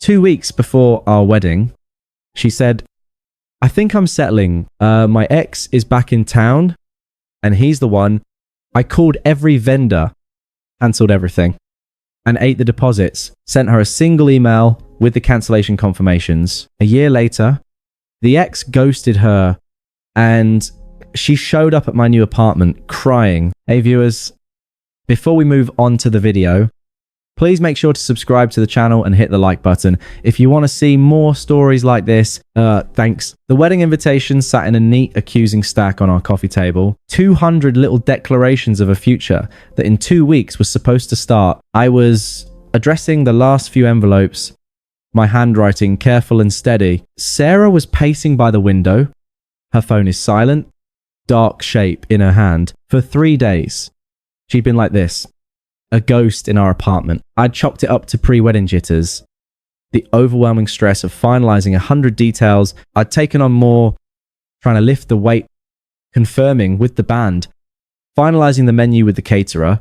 2 weeks before our wedding, she said, I think I'm settling. My ex is back in town, and he's the one. I called every vendor, cancelled everything, and ate the deposits. Sent her a single email with the cancellation confirmations. A year later, the ex ghosted her, and she showed up at my new apartment crying. Hey viewers, before we move on to the video, please make sure to subscribe to the channel and hit the like button. If you want to see more stories like this, thanks. The wedding invitation sat in a neat accusing stack on our coffee table. 200 little declarations of a future that in 2 weeks was supposed to start. I was addressing the last few envelopes, my handwriting careful and steady. Sarah was pacing by the window. Her phone is silent, dark shape in her hand. For 3 days, she'd been like this. A ghost in our apartment. I'd chalked it up to pre-wedding jitters. The overwhelming stress of finalizing 100 details. I'd taken on more, trying to lift the weight, confirming with the band, finalizing the menu with the caterer,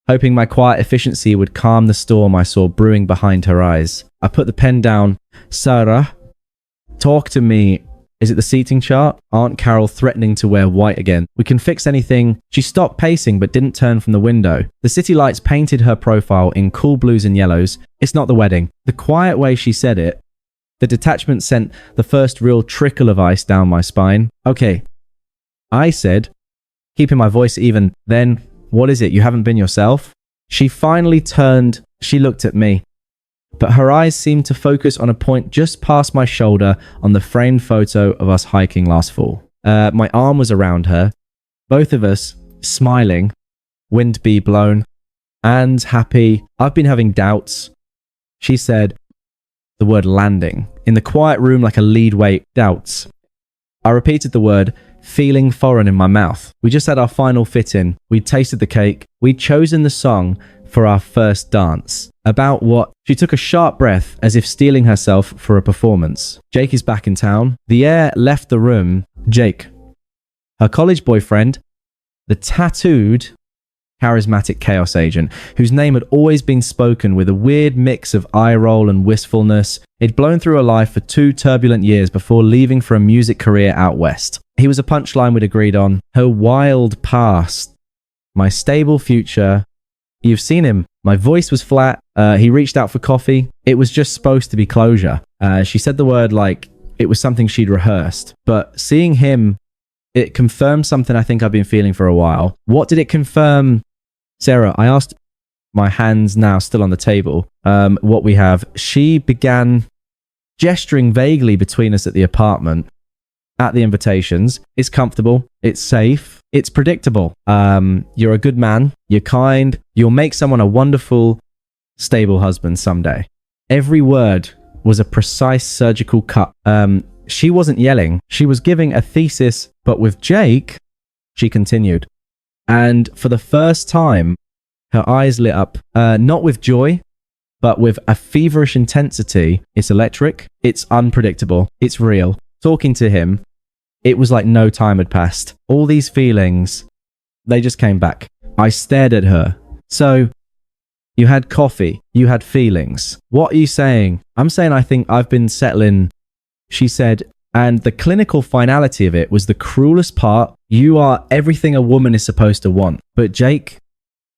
hoping my quiet efficiency would calm the storm I saw brewing behind her eyes. I put the pen down. Sarah, talk to me. Is it the seating chart? Aunt Carol threatening to wear white again. We can fix anything. She stopped pacing but didn't turn from the window. The city lights painted her profile in cool blues and yellows. It's not the wedding. The quiet way she said it, the detachment sent the first real trickle of ice down my spine. Okay, I said, keeping my voice even. Then, what is it? You haven't been yourself? She finally turned. She looked at me, but her eyes seemed to focus on a point just past my shoulder on the framed photo of us hiking last fall. My arm was around her, both of us smiling, wind be blown, and happy. I've been having doubts. She said the word landing. In the quiet room like a lead weight, doubts. I repeated the word, feeling foreign in my mouth. We just had our final fit in. We'd tasted the cake. We'd chosen the song for our first dance. About what? She took a sharp breath as if steeling herself for a performance. Jake is back in town. The air left the room. Jake, her college boyfriend, the tattooed, charismatic chaos agent, whose name had always been spoken with a weird mix of eye roll and wistfulness. He'd blown through her life for 2 turbulent years before leaving for a music career out west. He was a punchline we'd agreed on. Her wild past. My stable future. You've seen him. My voice was flat. He reached out for coffee. It was just supposed to be closure. She said the word like it was something she'd rehearsed. But seeing him, it confirmed something I think I've been feeling for a while. What did it confirm? Sarah, I asked, my hands now still on the table, what we have. She began gesturing vaguely between us at the apartment, at the invitations. It's comfortable. It's safe. It's predictable. You're a good man. You're kind. You'll make someone a wonderful, stable husband someday. Every word was a precise surgical cut. She wasn't yelling. She was giving a thesis, but with Jake, she continued. And for the first time, her eyes lit up, not with joy, but with a feverish intensity. It's electric. It's unpredictable. It's real. Talking to him, it was like no time had passed. All these feelings, they just came back. I stared at her. So, you had coffee. You had feelings. What are you saying? I'm saying I think I've been settling. She said, and the clinical finality of it was the cruelest part. You are everything a woman is supposed to want. But Jake,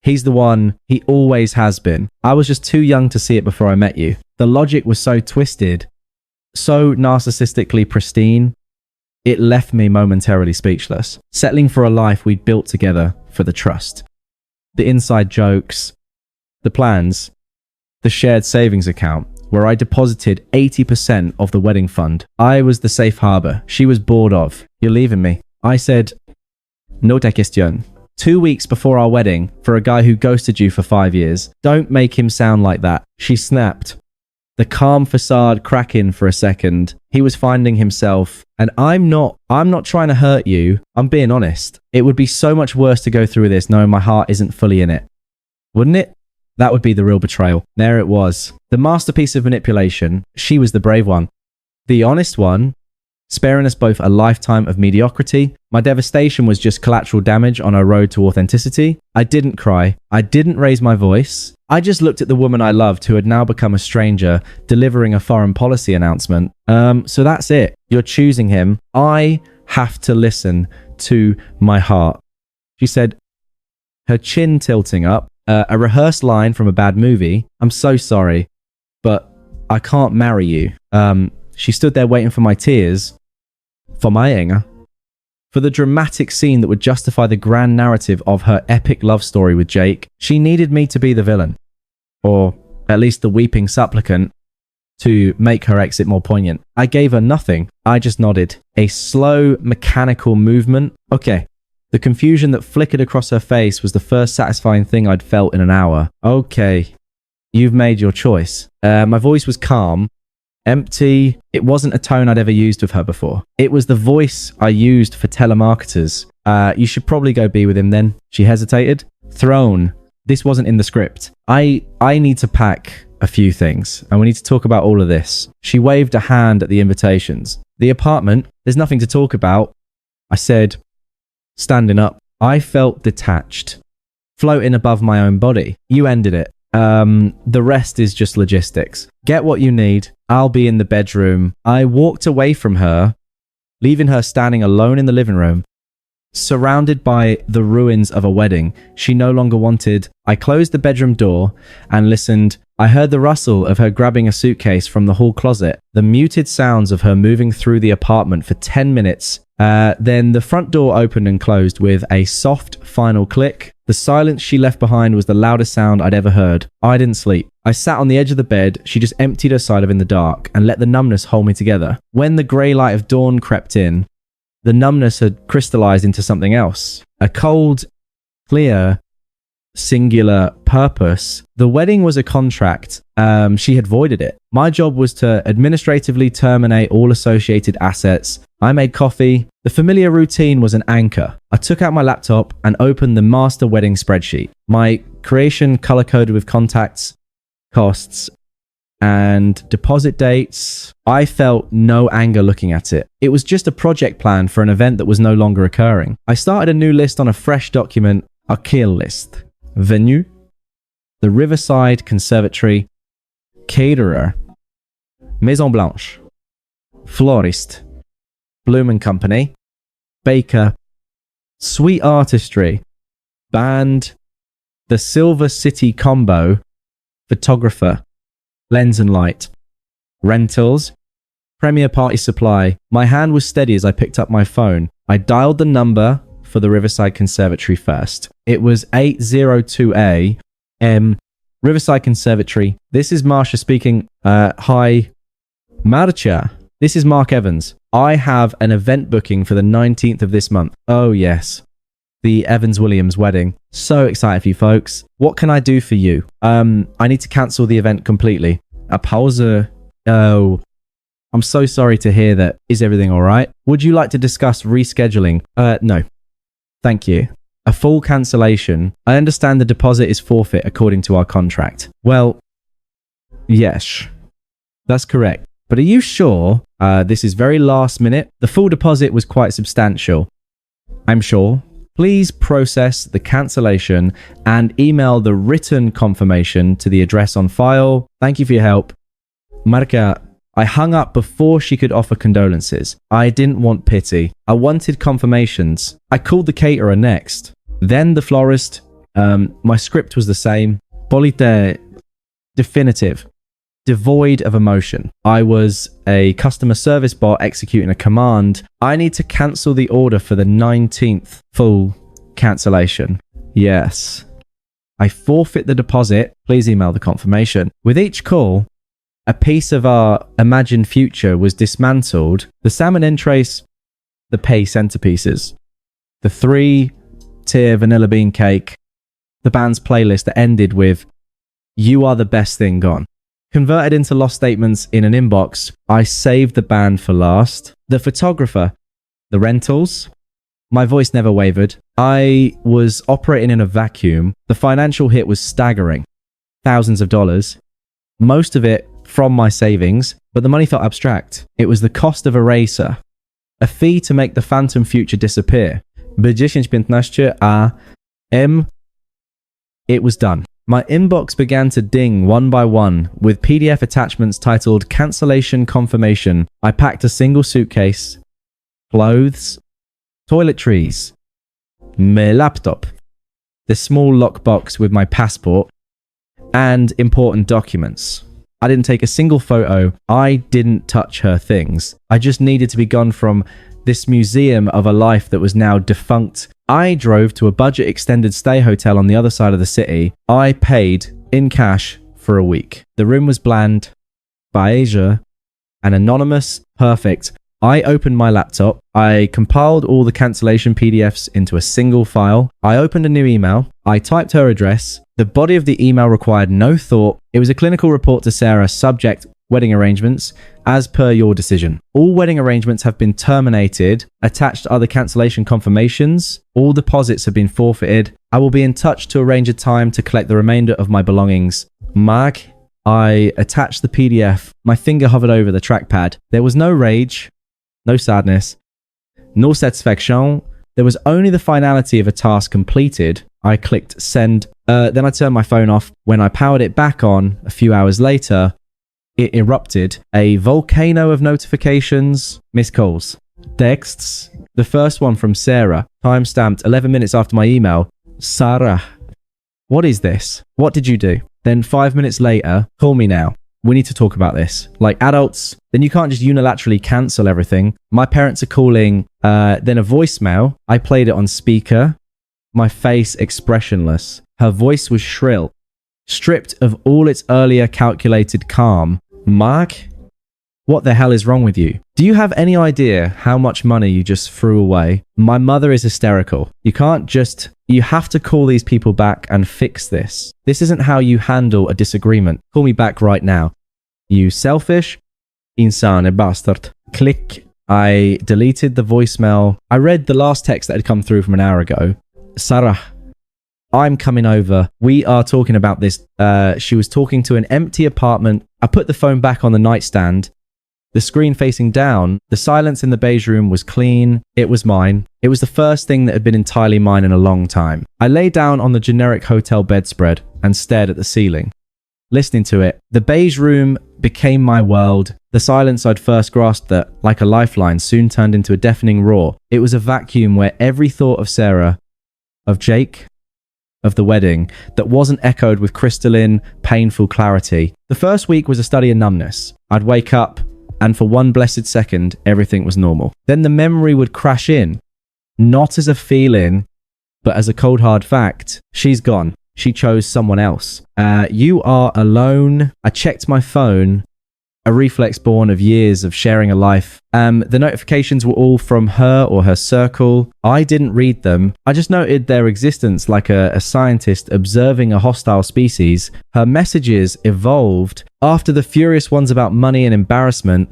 he's the one. He always has been. I was just too young to see it before I met you. The logic was so twisted, so narcissistically pristine. It left me momentarily speechless. Settling for a life we'd built together for the trust. The inside jokes, the plans, the shared savings account, where I deposited 80% of the wedding fund. I was the safe harbor. She was bored of. You're leaving me. I said, no te question. 2 weeks before our wedding, for a guy who ghosted you for 5 years. Don't make him sound like that. She snapped. The calm facade cracking for a second. He was finding himself. And I'm not trying to hurt you. I'm being honest. It would be so much worse to go through this knowing my heart isn't fully in it. Wouldn't it? That would be the real betrayal. There it was. The masterpiece of manipulation. She was the brave one. The honest one. sparing us both a lifetime of mediocrity. My devastation was just collateral damage on our road to authenticity. I didn't cry. I didn't raise my voice. I just looked at the woman I loved who had now become a stranger, delivering a foreign policy announcement. So that's it. You're choosing him. I have to listen to my heart. She said, her chin tilting up, a rehearsed line from a bad movie. I'm so sorry, but I can't marry you. She stood there waiting for my tears, for my anger, for the dramatic scene that would justify the grand narrative of her epic love story with Jake. She needed me to be the villain, or at least the weeping supplicant, to make her exit more poignant. I gave her nothing. I just nodded. A slow, mechanical movement. Okay. The confusion that flickered across her face was the first satisfying thing I'd felt in an hour. Okay. You've made your choice. My voice was calm, empty. It wasn't a tone I'd ever used with her before. It was the voice I used for telemarketers. You should probably go be with him then. She hesitated. Throne. This wasn't in the script. I need to pack a few things, and we need to talk about all of this. She waved a hand at the invitations. The apartment, there's nothing to talk about. I said, standing up. I felt detached, floating above my own body. You ended it. The rest is just logistics. Get what you need. I'll be in the bedroom. I walked away from her, leaving her standing alone in the living room, surrounded by the ruins of a wedding she no longer wanted. I closed the bedroom door and listened. I heard the rustle of her grabbing a suitcase from the hall closet, the muted sounds of her moving through the apartment for 10 minutes. Then the front door opened and closed with a soft final click. The silence she left behind was the loudest sound I'd ever heard. I didn't sleep. I sat on the edge of the bed. She just emptied her side of in the dark and let the numbness hold me together. When the grey light of dawn crept in, the numbness had crystallized into something else. A cold, clear, singular purpose. The wedding was a contract. She had voided it. My job was to administratively terminate all associated assets. I made coffee. The familiar routine was an anchor. I took out my laptop and opened the master wedding spreadsheet. My creation color-coded with contacts, costs, and deposit dates. I felt no anger looking at it. It was just a project plan for an event that was no longer occurring. I started a new list on a fresh document, a kill list. Venue, the Riverside Conservatory, caterer, Maison Blanche, florist, Bloom and Company, baker, sweet artistry, band, the Silver City Combo, photographer, lens and light, rentals, Premier Party Supply. My hand was steady as I picked up my phone. I dialed the number for the Riverside Conservatory first. It was 802A Riverside Conservatory. This is Marsha speaking. Hi, Marcia. This is Mark Evans. I have an event booking for the 19th of this month. Oh, yes. The Evans-Williams wedding. So excited for you folks. What can I do for you? I need to cancel the event completely. A pause. Oh, I'm so sorry to hear that. Is everything all right? Would you like to discuss rescheduling? No. Thank you. A full cancellation. I understand the deposit is forfeit according to our contract. Well, yes, that's correct. But are you sure? This is very last minute. The full deposit was quite substantial. I'm sure. Please process the cancellation and email the written confirmation to the address on file. Thank you for your help. Marca. I hung up before she could offer condolences. I didn't want pity. I wanted confirmations. I called the caterer next. Then the florist. My script was the same. Polite. Definitive. Devoid of emotion. I was a customer service bot executing a command. I need to cancel the order for the 19th. Full cancellation. Yes. I forfeit the deposit. Please email the confirmation. With each call, a piece of our imagined future was dismantled. The salmon entrace, the pay centerpieces, the 3-tier vanilla bean cake, the band's playlist that ended with "You Are the Best Thing" gone. Converted into lost statements in an inbox, I saved the band for last. The photographer, the rentals. My voice never wavered. I was operating in a vacuum. The financial hit was staggering. Thousands of dollars. Most of it from my savings, but the money felt abstract. It was the cost of a racer. a fee to make the phantom future disappear. B10-15 AM. It was done. My inbox began to ding one by one with PDF attachments titled Cancellation Confirmation. I packed a single suitcase, clothes, toiletries, my laptop, the small lockbox with my passport, and important documents. I didn't take a single photo. I didn't touch her things. I just needed to be gone from this museum of a life that was now defunct. I drove to a budget extended stay hotel on the other side of the city. I paid in cash for a week. The room was bland, beige, and anonymous, perfect. I opened my laptop. I compiled all the cancellation PDFs into a single file. I opened a new email. I typed her address. The body of the email required no thought. It was a clinical report to Sarah, subject wedding arrangements, as per your decision. All wedding arrangements have been terminated. Attached are the cancellation confirmations. All deposits have been forfeited. I will be in touch to arrange a time to collect the remainder of my belongings. Mark. I attached the PDF. My finger hovered over the trackpad. There was no rage, no sadness, no satisfaction. There was only the finality of a task completed. I clicked send. Then I turned my phone off. When I powered it back on a few hours later, it erupted. A volcano of notifications, missed calls, texts. The first one from Sarah, timestamped 11 minutes after my email. Sarah, what is this? What did you do? Then 5 minutes later, call me now. We need to talk about this. Like adults, then you can't just unilaterally cancel everything. My parents are calling, then a voicemail. I played it on speaker. My face expressionless. Her voice was shrill, stripped of all its earlier calculated calm. Mark, what the hell is wrong with you? Do you have any idea how much money you just threw away? My mother is hysterical. You have to call these people back and fix this. This isn't how you handle a disagreement. Call me back right now. You selfish, insane bastard. Click. I deleted the voicemail. I read the last text that had come through from an hour ago. Sarah, I'm coming over. We are talking about this. She was talking to an empty apartment. I put the phone back on the nightstand. The screen facing down. The silence in the beige room was clean. It was mine. It was the first thing that had been entirely mine in a long time. I lay down on the generic hotel bedspread and stared at the ceiling, listening to it. The beige room became my world. The silence I'd first grasped that, like a lifeline, soon turned into a deafening roar. It was a vacuum where every thought of Sarah, of Jake, of the wedding, that wasn't echoed with crystalline, painful clarity. The first week was a study in numbness. I'd wake up, and for one blessed second, everything was normal. Then the memory would crash in, not as a feeling, but as a cold hard fact. She's gone. She chose someone else. You are alone. I checked my phone, a reflex born of years of sharing a life. The notifications were all from her or her circle. I didn't read them. I just noted their existence like a scientist observing a hostile species. Her messages evolved. After the furious ones about money and embarrassment,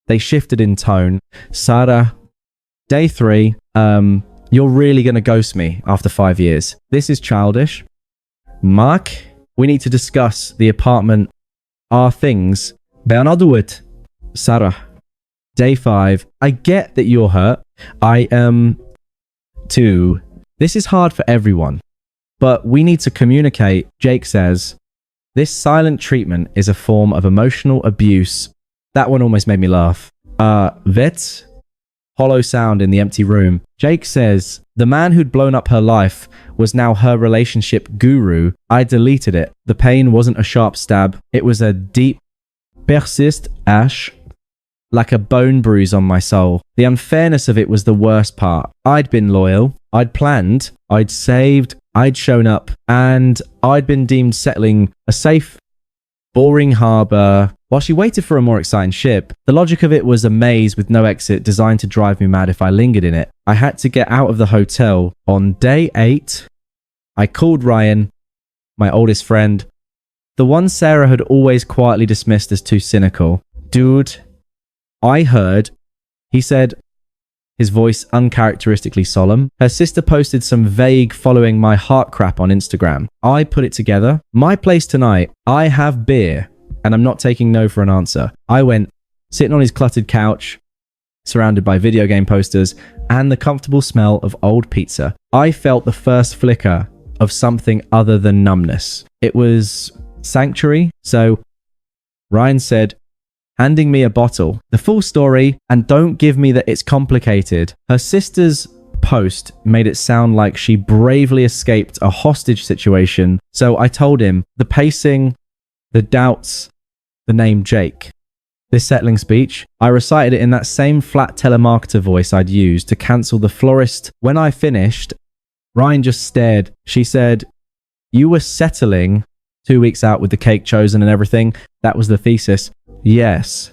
they shifted in tone. Sarah, day 3, you're really going to ghost me after 5 years. This is childish. Mark, we need to discuss the apartment, our things. Bernard do it. Sarah, day 5. I get that you're hurt. I am too. This is hard for everyone, but we need to communicate. Jake says, this silent treatment is a form of emotional abuse. That one almost made me laugh. Vet? Hollow sound in the empty room. Jake says, the man who'd blown up her life was now her relationship guru. I deleted it. The pain wasn't a sharp stab. It was a deep, persist ash, like a bone bruise on my soul. The unfairness of it was the worst part. I'd been loyal. I'd planned. I'd saved. I'd shown up. And I'd been deemed settling a safe, boring harbor while she waited for a more exciting ship. The logic of it was a maze with no exit designed to drive me mad if I lingered in it. I had to get out of the hotel. On day 8, I called Ryan, my oldest friend, the one Sarah had always quietly dismissed as too cynical. Dude, I heard, he said, his voice uncharacteristically solemn. Her sister posted some vague following my heart crap on Instagram. I put it together. My place tonight, I have beer, and I'm not taking no for an answer. I went, sitting on his cluttered couch, surrounded by video game posters, and the comfortable smell of old pizza. I felt the first flicker of something other than numbness. It was sanctuary. So Ryan said, handing me a bottle, the full story, and don't give me that it's complicated. Her sister's post made it sound like she bravely escaped a hostage situation. So I told him the pacing, the doubts, the name Jake. This settling speech, I recited it in that same flat telemarketer voice I'd used to cancel the florist. When I finished, Ryan just stared. She said, "You were settling 2 weeks out with the cake chosen and everything. That was the thesis." Yes.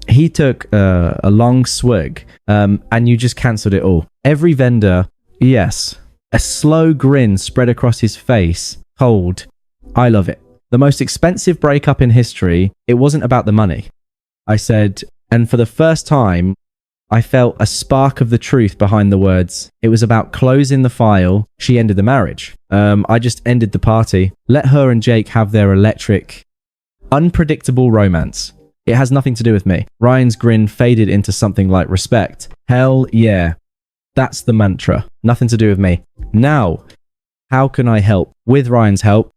He took a long swig, and you just cancelled it all. Every vendor, yes. A slow grin spread across his face. Cold. I love it. The most expensive breakup in history, it wasn't about the money. I said, and for the first time, I felt a spark of the truth behind the words. It was about closing the file. She ended the marriage. I just ended the party. Let her and Jake have their electric, unpredictable romance. It has nothing to do with me. Ryan's grin faded into something like respect. Hell yeah. That's the mantra. Nothing to do with me. Now, how can I help? With Ryan's help,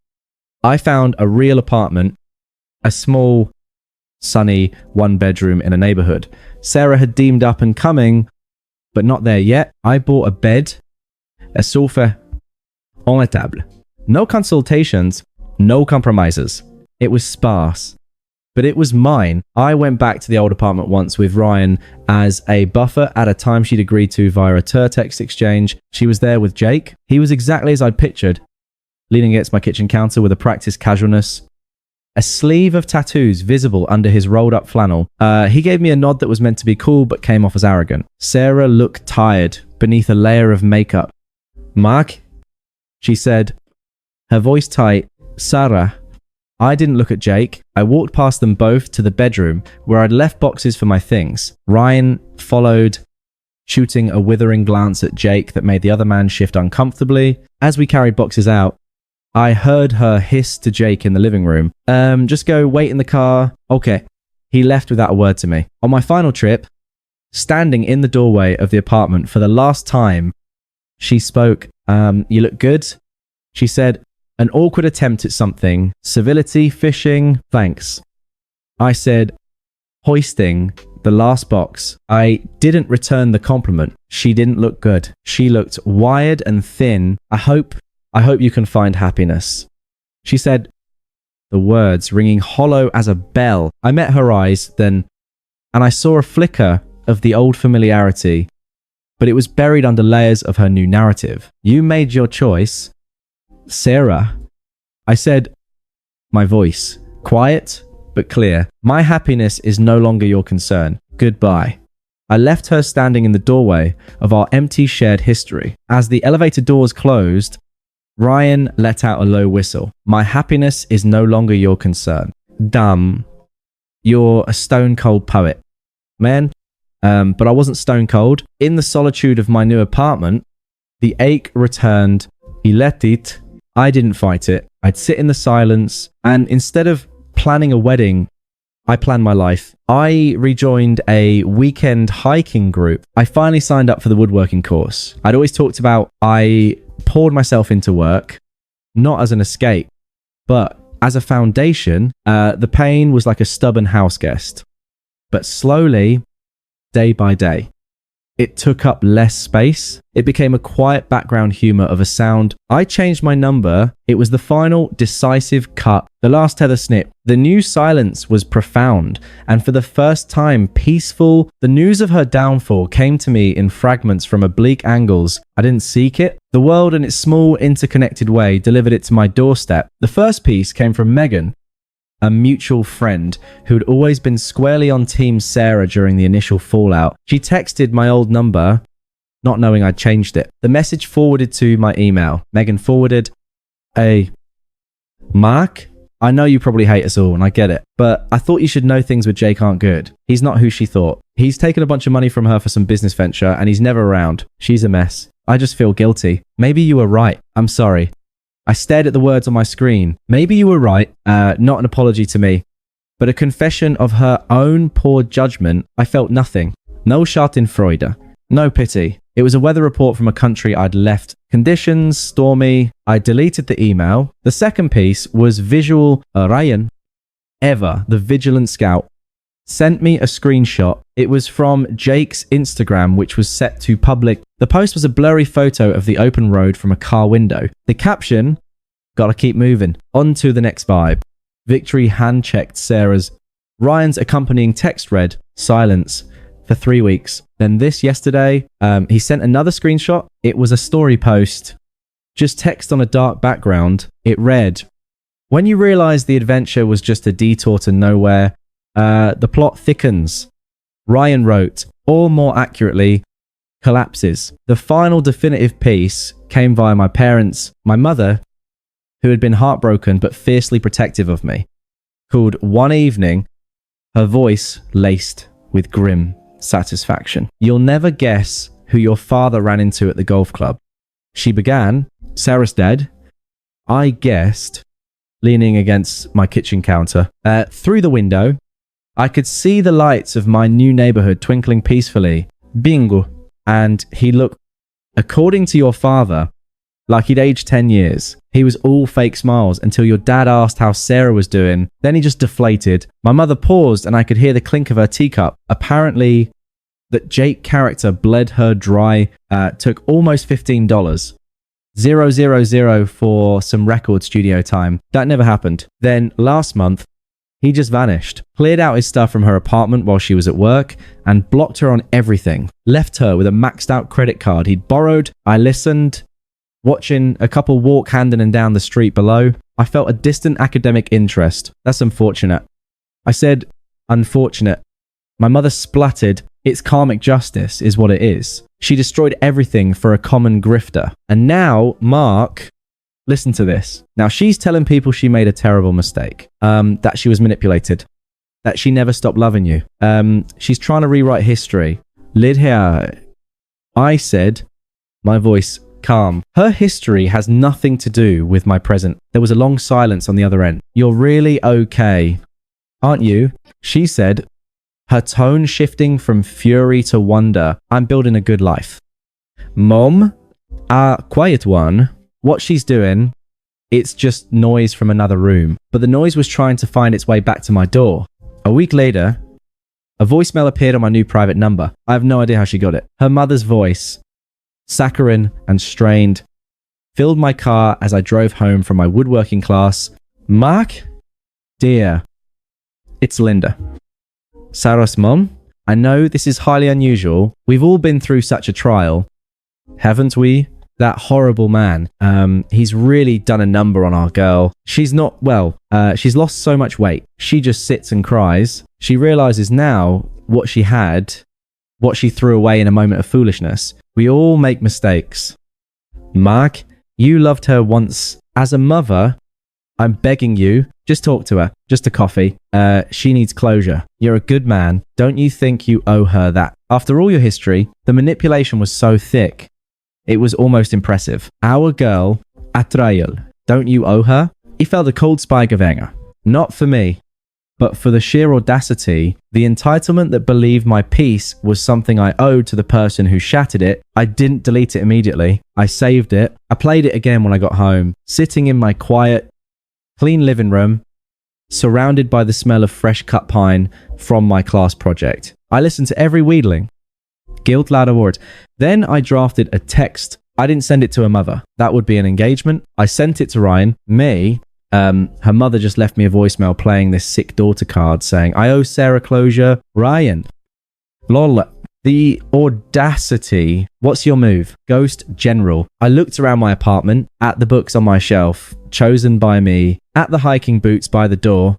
I found a real apartment, a small, sunny one-bedroom in a neighborhood. Sarah had deemed up and coming, but not there yet. I bought a bed, a sofa, on la table. No consultations, no compromises. It was sparse, but it was mine. I went back to the old apartment once with Ryan as a buffer at a time she'd agreed to via a Turtex exchange. She was there with Jake. He was exactly as I'd pictured, leaning against my kitchen counter with a practiced casualness. A sleeve of tattoos visible under his rolled up flannel. He gave me a nod that was meant to be cool but came off as arrogant. Sarah looked tired beneath a layer of makeup. "Mark?" she said, her voice tight. "Sarah." I didn't look at Jake. I walked past them both to the bedroom where I'd left boxes for my things. Ryan followed, shooting a withering glance at Jake that made the other man shift uncomfortably. As we carried boxes out, I heard her hiss to Jake in the living room. Just go wait in the car." Okay. He left without a word to me. On my final trip, standing in the doorway of the apartment for the last time, she spoke. "You look good." She said, an awkward attempt at something. Civility, fishing, thanks. I said, hoisting the last box. I didn't return the compliment. She didn't look good. She looked wired and thin. I hope you can find happiness. She said, the words ringing hollow as a bell. I met her eyes then, and I saw a flicker of the old familiarity, but it was buried under layers of her new narrative. "You made your choice, Sarah." I said, my voice quiet but clear. "My happiness is no longer your concern. Goodbye." I left her standing in the doorway of our empty shared history. As the elevator doors closed, Ryan let out a low whistle. "My happiness is no longer your concern." Dumb. You're a stone cold poet, man. But I wasn't stone cold. In the solitude of my new apartment, the ache returned. He let it. I didn't fight it. I'd sit in the silence, and instead of planning a wedding, I planned my life. I rejoined a weekend hiking group. I finally signed up for the woodworking course. I'd always talked about I poured myself into work, not as an escape, but as a foundation. The pain was like a stubborn house guest. But slowly, day by day, it took up less space. It became a quiet background humor of a sound. I changed my number. It was the final decisive cut. The last tether snip. The new silence was profound, and for the first time peaceful. The news of her downfall came to me in fragments from oblique angles. I didn't seek it. The world in its small interconnected way delivered it to my doorstep. The first piece came from Megan, a mutual friend who'd always been squarely on Team Sarah during the initial fallout. She texted my old number, not knowing I'd changed it. The message forwarded to my email. Megan forwarded, "Hey, Mark, I know you probably hate us all, and I get it, but I thought you should know things with Jake aren't good. He's not who she thought. He's taken a bunch of money from her for some business venture, and he's never around. She's a mess. I just feel guilty. Maybe you were right. I'm sorry." I stared at the words on my screen. Maybe you were right. Not an apology to me, but a confession of her own poor judgment. I felt nothing. No Schadenfreude. No pity. It was a weather report from a country I'd left. Conditions, stormy. I deleted the email. The second piece was visual. Ryan, Eva, the vigilant scout, sent me a screenshot. It was from Jake's Instagram, which was set to public. The post was a blurry photo of the open road from a car window. The caption, gotta keep moving. On to the next vibe. Victory hand-checked Sarah's. Ryan's accompanying text read, silence, for 3 weeks. Then this yesterday, he sent another screenshot. It was a story post. Just text on a dark background. It read, when you realize the adventure was just a detour to nowhere, the plot thickens. Ryan wrote, or more accurately, collapses. The final definitive piece came via my parents, my mother, who had been heartbroken but fiercely protective of me, called One Evening, her voice laced with grim satisfaction. You'll never guess who your father ran into at the golf club. She began, Sarah's dead. I guessed, leaning against my kitchen counter. Through the window, I could see the lights of my new neighborhood twinkling peacefully. Bingo. And he looked, according to your father, like he'd aged 10 years. He was all fake smiles until your dad asked how Sarah was doing. Then he just deflated. My mother paused and I could hear the clink of her teacup. Apparently, that Jake character bled her dry, took almost $15. 000 for some record studio time. That never happened. Then last month, he just vanished. Cleared out his stuff from her apartment while she was at work and blocked her on everything. Left her with a maxed out credit card he'd borrowed. I listened, watching a couple walk hand in and down the street below. I felt a distant academic interest. That's unfortunate. I said, unfortunate. My mother spluttered. It's karmic justice is what it is. She destroyed everything for a common grifter. And now, Mark, listen to this. Now, she's telling people she made a terrible mistake, that she was manipulated, that she never stopped loving you. She's trying to rewrite history. Lid here. I said, my voice calm. Her history has nothing to do with my present. There was a long silence on the other end. You're really okay, aren't you? She said, her tone shifting from fury to wonder. I'm building a good life. Mom, quiet one. What she's doing, it's just noise from another room. But the noise was trying to find its way back to my door. A week later, a voicemail appeared on my new private number. I have no idea how she got it. Her mother's voice, saccharine and strained, filled my car as I drove home from my woodworking class. Mark? Dear, it's Linda. Sarah's mom? I know this is highly unusual. We've all been through such a trial, haven't we? That horrible man. He's really done a number on our girl. She's not well. She's lost so much weight. She just sits and cries. She realizes now what she had, what she threw away in a moment of foolishness. We all make mistakes. Mark, you loved her once. As a mother, I'm begging you, just talk to her. Just a coffee. She needs closure. You're a good man. Don't you think you owe her that? After all your history, the manipulation was so thick. It was almost impressive. Our girl, Atrail, don't you owe her? He felt a cold spike of anger. Not for me, but for the sheer audacity, the entitlement that believed my peace was something I owed to the person who shattered it. I didn't delete it immediately. I saved it. I played it again when I got home, sitting in my quiet, clean living room, surrounded by the smell of fresh cut pine from my class project. I listened to every wheedling. Guilt loud awards. Then I drafted a text. I didn't send it to her mother. That would be an engagement. I sent it to Ryan. Her mother just left me a voicemail playing this sick daughter card saying, I owe Sarah closure. Ryan. Lol. The audacity. What's your move? Ghost General. I looked around my apartment, at the books on my shelf, chosen by me, at the hiking boots by the door,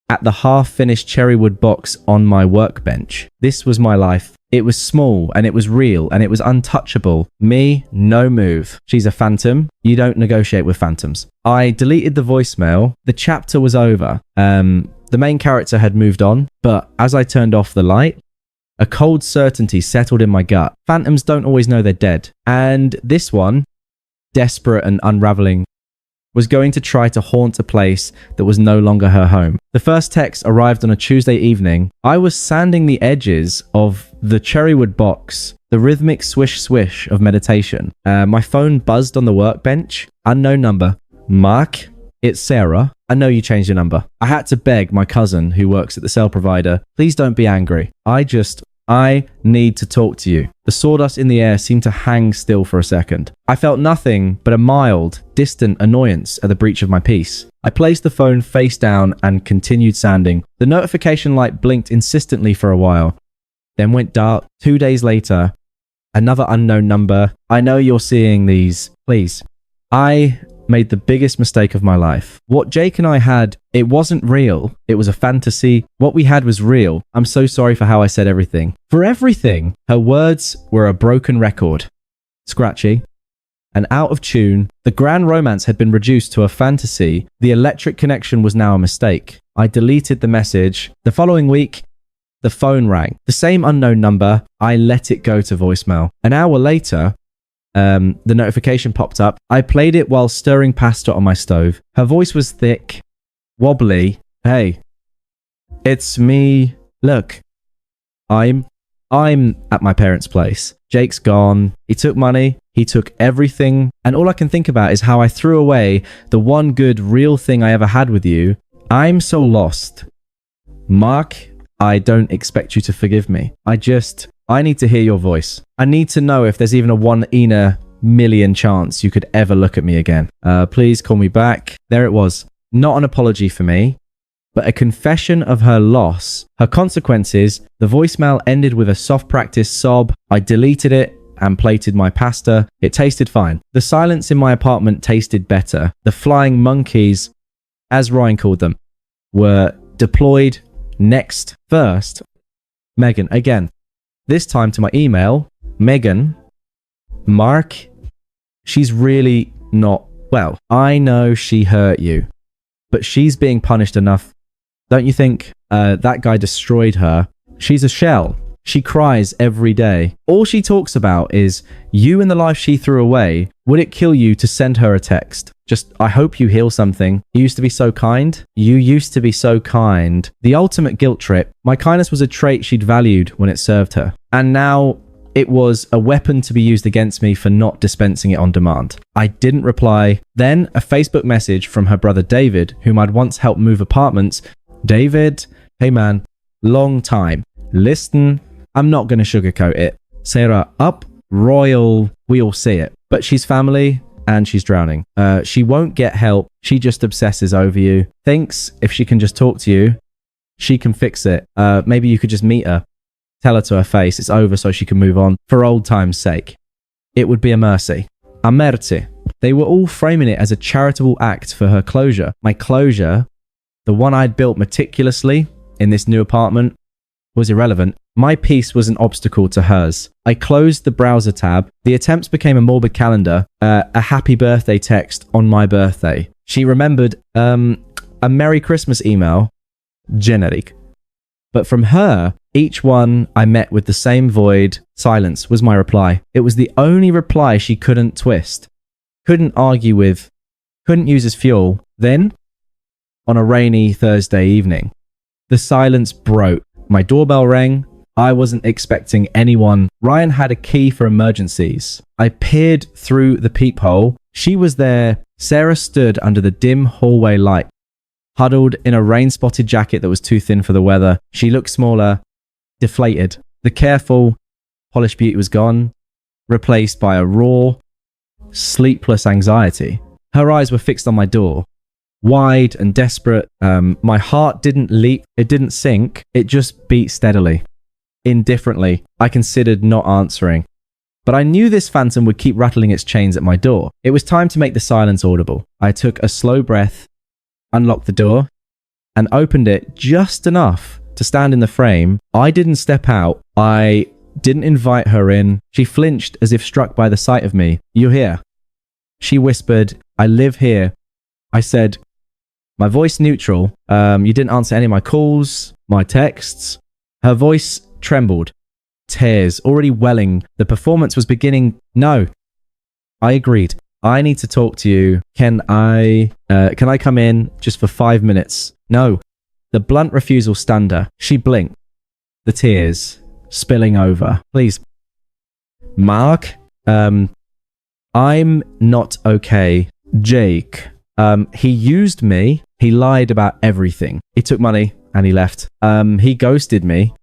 at the half-finished cherrywood box on my workbench. This was my life. It was small, and it was real, and it was untouchable. Me, no move. She's a phantom. You don't negotiate with phantoms. I deleted the voicemail. The chapter was over. The main character had moved on, but as I turned off the light, a cold certainty settled in my gut. Phantoms don't always know they're dead. And this one, desperate and unraveling, was going to try to haunt a place that was no longer her home. The first text arrived on a Tuesday evening. I was sanding the edges of the cherrywood box, the rhythmic swish swish of meditation. My phone buzzed on the workbench. Unknown number. Mark, it's Sarah. I know you changed your number. I had to beg my cousin who works at the cell provider, please don't be angry. I need to talk to you. The sawdust in the air seemed to hang still for a second. I felt nothing but a mild, distant annoyance at the breach of my peace. I placed the phone face down and continued sanding. The notification light blinked insistently for a while, then went dark. 2 days later, another unknown number. I know you're seeing these. Please. I made the biggest mistake of my life. What Jake and I had, it wasn't real. It was a fantasy. What we had was real. I'm so sorry for how I said everything. For everything, her words were a broken record. Scratchy and out of tune. The grand romance had been reduced to a fantasy. The electric connection was now a mistake. I deleted the message. The following week, the phone rang. The same unknown number. I let it go to voicemail. An hour later, the notification popped up. I played it while stirring pasta on my stove. Her voice was thick, wobbly. Hey, it's me. Look, I'm at my parents' place. Jake's gone. He took money. He took everything. And all I can think about is how I threw away the one good real thing I ever had with you. I'm so lost. Mark, I don't expect you to forgive me. I need to hear your voice. I need to know if there's even a 1 in a million chance you could ever look at me again. Please call me back. There it was. Not an apology for me, but a confession of her loss, her consequences. The voicemail ended with a soft practice sob. I deleted it and plated my pasta. It tasted fine. The silence in my apartment tasted better. The flying monkeys, as Ryan called them, were deployed next. First, Megan, again. This time to my email, Megan, Mark, she's really not well. I know she hurt you, but she's being punished enough. Don't you think? That guy destroyed her. She's a shell. She cries every day. All she talks about is you and the life she threw away. Would it kill you to send her a text? Just, I hope you heal something. You used to be so kind. You used to be so kind. The ultimate guilt trip. My kindness was a trait she'd valued when it served her. And now it was a weapon to be used against me for not dispensing it on demand. I didn't reply. Then a Facebook message from her brother David, whom I'd once helped move apartments. David, hey man, long time. Listen, I'm not going to sugarcoat it. Sarah, up, royal, we all see it. But she's family and she's drowning. She won't get help. She just obsesses over you. Thinks if she can just talk to you, she can fix it. Maybe you could just meet her. Tell her to her face it's over so she can move on. For old time's sake. It would be a mercy. A mercy. They were all framing it as a charitable act for her closure. My closure, the one I'd built meticulously in this new apartment, was irrelevant. My peace was an obstacle to hers. I closed the browser tab. The attempts became a morbid calendar, a happy birthday text on my birthday. She remembered a Merry Christmas email, generic. But from her, each one I met with the same void. Silence was my reply. It was the only reply she couldn't twist, couldn't argue with, couldn't use as fuel. Then, on a rainy Thursday evening, the silence broke. My doorbell rang. I wasn't expecting anyone. Ryan had a key for emergencies. I peered through the peephole. She was there. Sarah stood under the dim hallway light, huddled in a rain-spotted jacket that was too thin for the weather. She looked smaller, deflated. The careful, polished beauty was gone, replaced by a raw, sleepless anxiety. Her eyes were fixed on my door, wide and desperate. My heart didn't leap, it didn't sink, it just beat steadily. Indifferently, I considered not answering. But I knew this phantom would keep rattling its chains at my door. It was time to make the silence audible. I took a slow breath, unlocked the door, and opened it just enough to stand in the frame. I didn't step out. I didn't invite her in. She flinched as if struck by the sight of me. "You're here." She whispered, "I live here." I said, my voice neutral, "You didn't answer any of my calls, my texts." Her voice trembled, tears already welling. The performance was beginning. "No." I agreed. "I need to talk to you. Can I come in just for 5 minutes?" "No." The blunt refusal stunned her. She blinked. The tears spilling over. Please. Mark, I'm not okay. Jake, he used me. He lied about everything. He took money and he left. He ghosted me.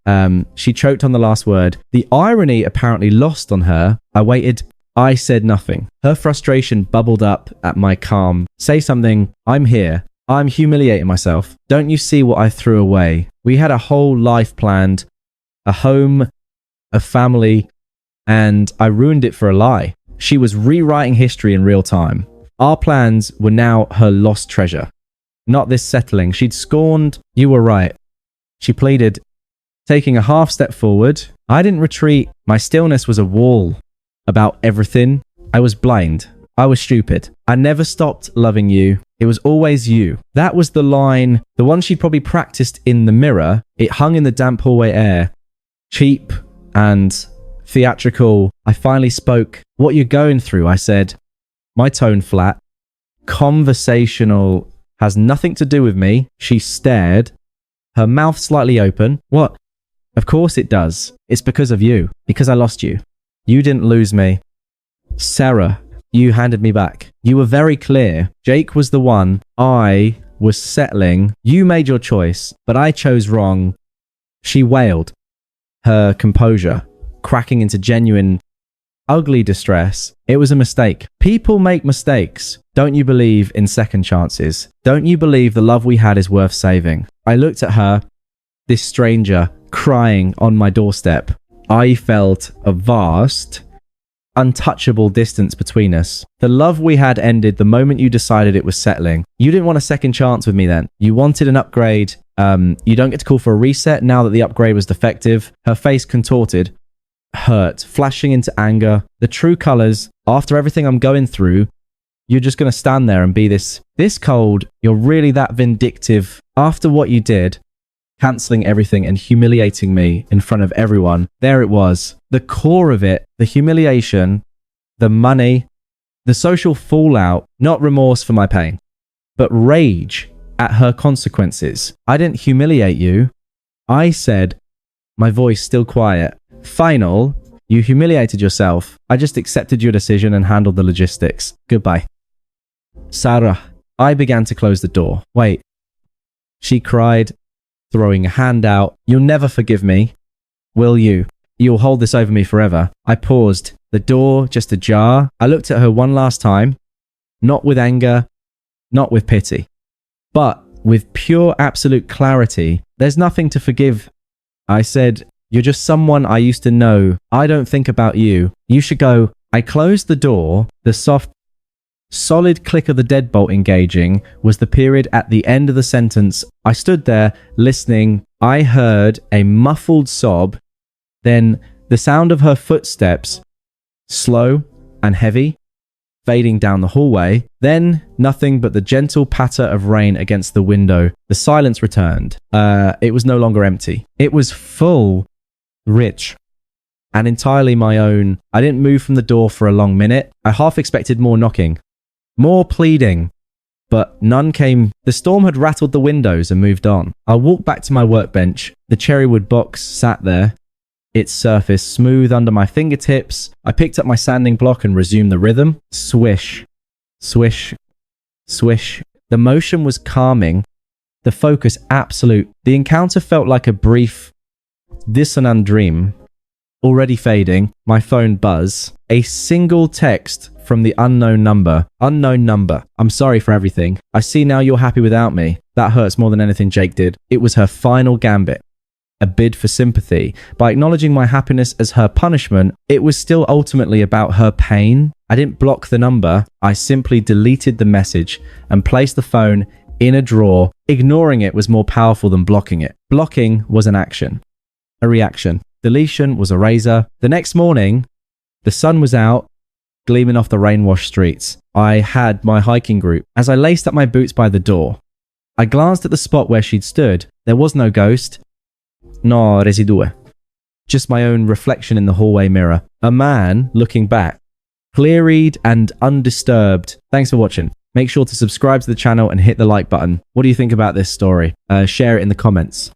She choked on the last word. The irony apparently lost on her. I waited. I said nothing. Her frustration bubbled up at my calm. Say something. I'm here. I'm humiliating myself. Don't you see what I threw away? We had a whole life planned, a home, a family, and I ruined it for a lie. She was rewriting history in real time. Our plans were now her lost treasure. Not this settling. She'd scorned. You were right. She pleaded, taking a half step forward. I didn't retreat. My stillness was a wall about everything. I was blind. I was stupid. I never stopped loving you. It was always you. That was the line, the one she'd probably practiced in the mirror. It hung in the damp hallway air. Cheap and theatrical. I finally spoke. What you're going through, I said. My tone flat. Conversational. Has nothing to do with me. She stared. Her mouth slightly open. What? Of course it does. It's because of you. Because I lost you. You didn't lose me. Sarah, you handed me back. You were very clear. Jake was the one. I was settling. You made your choice, but I chose wrong. She wailed. Her composure cracking into genuine, ugly distress. It was a mistake. People make mistakes. Don't you believe in second chances? Don't you believe the love we had is worth saving? I looked at her, this stranger, crying on my doorstep. I felt a vast, untouchable distance between us. The love we had ended the moment you decided it was settling. You didn't want a second chance with me then. You wanted an upgrade. You don't get to call for a reset now that the upgrade was defective. Her face contorted, hurt, flashing into anger. The true colors, after everything I'm going through, you're just going to stand there and be this cold. You're really that vindictive after what you did, cancelling everything and humiliating me in front of everyone. There it was. The core of it, the humiliation, the money, the social fallout, not remorse for my pain, but rage at her consequences. I didn't humiliate you. I said, my voice still quiet, final, you humiliated yourself. I just accepted your decision and handled the logistics. Goodbye. Sarah, I began to close the door. Wait. She cried, throwing a hand out. You'll never forgive me, will you? You'll hold this over me forever. I paused, the door just ajar. I looked at her one last time, not with anger, not with pity, but with pure absolute clarity. There's nothing to forgive. I said, you're just someone I used to know. I don't think about you. You should go. I closed the door. The soft, solid click of the deadbolt engaging was the period at the end of the sentence. I stood there listening. I heard a muffled sob, then the sound of her footsteps, slow and heavy, fading down the hallway. Then nothing but the gentle patter of rain against the window. The silence returned. It was no longer empty. It was full, rich, and entirely my own. I didn't move from the door for a long minute. I half expected more knocking, more pleading, but none came. The storm had rattled the windows and moved on. I walked back to my workbench. The cherrywood box sat there, its surface smooth under my fingertips. I picked up my sanding block and resumed the rhythm. Swish, swish, swish. The motion was calming, the focus absolute. The encounter felt like a brief, dissonant dream. Already fading, my phone buzz. A single text from the unknown number. Unknown number. I'm sorry for everything. I see now you're happy without me. That hurts more than anything Jake did. It was her final gambit. A bid for sympathy. By acknowledging my happiness as her punishment, it was still ultimately about her pain. I didn't block the number. I simply deleted the message and placed the phone in a drawer. Ignoring it was more powerful than blocking it. Blocking was an action, a reaction. Deletion was a razor. The next morning, the sun was out, gleaming off the rain-washed streets. I had my hiking group. As I laced up my boots by the door, I glanced at the spot where she'd stood. There was no ghost. No residue. Just my own reflection in the hallway mirror. A man looking back, clear-eyed and undisturbed. Thanks for watching. Make sure to subscribe to the channel and hit the like button. What do you think about this story? Share it in the comments.